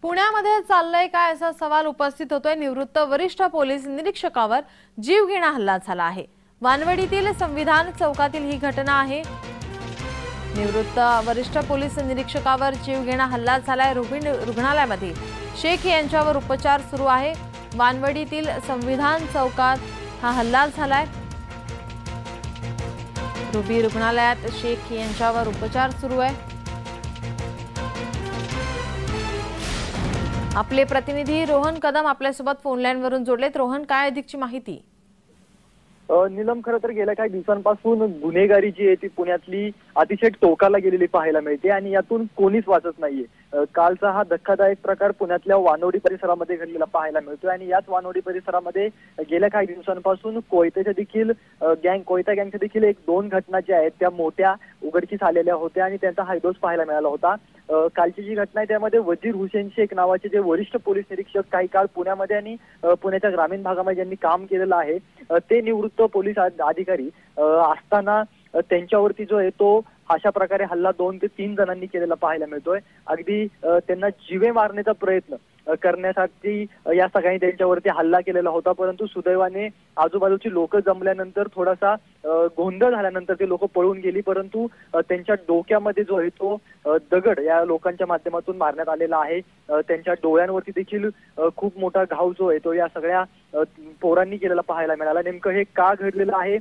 पुण्यामध्ये चाललंय काय असा सवाल उपस्थित होतोय। निवृत्त वरिष्ठ पोलीस निरीक्षकावर जीवघेणा हल्ला झाला आहे। वानवडीतील संविधान चौकातील ही घटना आहे। निवृत्त वरिष्ठ पोलीस निरीक्षकावर जीवघेणा हल्ला झालाय। रुग्णालयामध्ये शेख यांच्यावर उपचार सुरू आहे। वानवडीतील संविधान चौकात हा हल्ला झालाय। रुबी रुग्णालयात शेख यांच्यावर उपचार सुरू आहे। आपले प्रतिनिधी रोहन कदम आपल्यासोबत फोन लाईन वरून जोडलेत। रोहन, काय अधिकची माहिती? नीलम, खरं तर गेल्या काही दिवसांपासून गुन्हेगारी जी आहे ती पुण्यातली अतिशय टोकाला गेलेली पाहायला मिळते आणि यातून कोणीच वाचत नाहीये। कालचा हा धक्कादायक प्रकार पुण्यातल्या वानवडी परिसरामध्ये घडलेला पाहायला मिळतोय आणि याच वानवडी परिसरामध्ये गेल्या काही दिवसांपासून कोयत्याच्या देखील कोयता गँगच्या देखील एक दोन घटना ज्या आहेत त्या मोठ्या उघडकीस आलेल्या होत्या आणि त्यांचा हायदोस पाहायला मिळाला होता। कालची जी घटना आहे त्यामध्ये वजीर हुसेन शेख नावाचे जे वरिष्ठ पोलीस निरीक्षक काही काळ पुण्यामध्ये आणि पुण्याच्या ग्रामीण भागामध्ये ज्यांनी काम केलेलं आहे ते निवृत्त पोलीस अधिकारी असताना त्यांच्यावरती जो आहे तो अशा प्रकारे हल्ला 2 ते 3 जणांनी केलेला पाहायला मिळतोय। अगदी त्यांना जीवे मारण्याचा प्रयत्न करण्यासाठी या सगळ्यांनी त्यांच्यावरती हल्ला केलेला होता, परंतु सुदैवाने आजूबाजूची लोक जमल्यानंतर थोडासा गोंधळ झाल्यानंतर ते लोक पळून गेली, परंतु त्यांच्या डोक्यामध्ये जो आहे तो दगड या लोकांच्या माध्यमातून मारण्यात आलेला आहे। त्यांच्या डोळ्यांवरती देखील खूप मोठा घाव जो आहे तो या सगळ्या पोरांनी केलेला पाहायला मिळाला। नेमकं हे का घडलेलं आहे,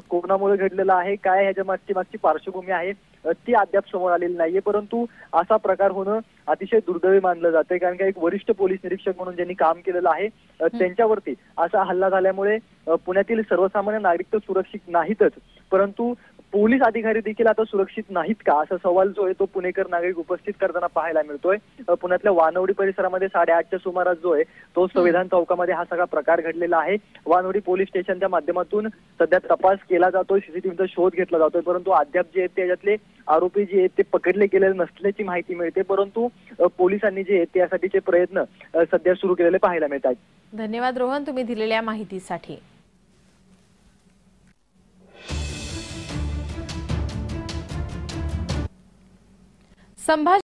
कोरोनामुळे घडलेलं आहे, काय ह्याच्या मागची पार्श्वभूमी आहे ती अद्याप समोर आलेली नाहीये, परंतु असा प्रकार होणं अतिशय दुर्दैवी मानलं जाते। कारण का एक वरिष्ठ पोलीस निरीक्षक म्हणून ज्यांनी काम केलेलं आहे त्यांच्यावरती असा हल्ला झाल्यामुळे पुण्यातील सर्वसामान्य नागरिक तर सुरक्षित नाहीतच, परंतु पोलीस अधिकारी देखील आता सुरक्षित नाहीत का असा सवाल जो आहे तो पुणेकर नागरिक उपस्थित करताना पाहायला मिळतोय। पुण्यातल्या वानवडी परिसरामध्ये 8:30च्या सुमारास जो आहे तो संविधान चौकामध्ये हा सगळा प्रकार घडलेला आहे। वानवडी पोलीस स्टेशनच्या माध्यमातून सध्या तपास केला जातोय, सीसीटीव्हीचा शोध घेतला जातोय, परंतु अद्याप जे आहेत त्याच्यातले आरोपी जे आहेत ते पकडले गेलेले नसल्याची माहिती मिळते, परंतु पोलिसांनी जे आहेत त्यासाठीचे प्रयत्न सध्या सुरू केलेले पाहायला मिळत आहेत। धन्यवाद रोहन, तुम्ही दिलेल्या माहितीसाठी। संभाजी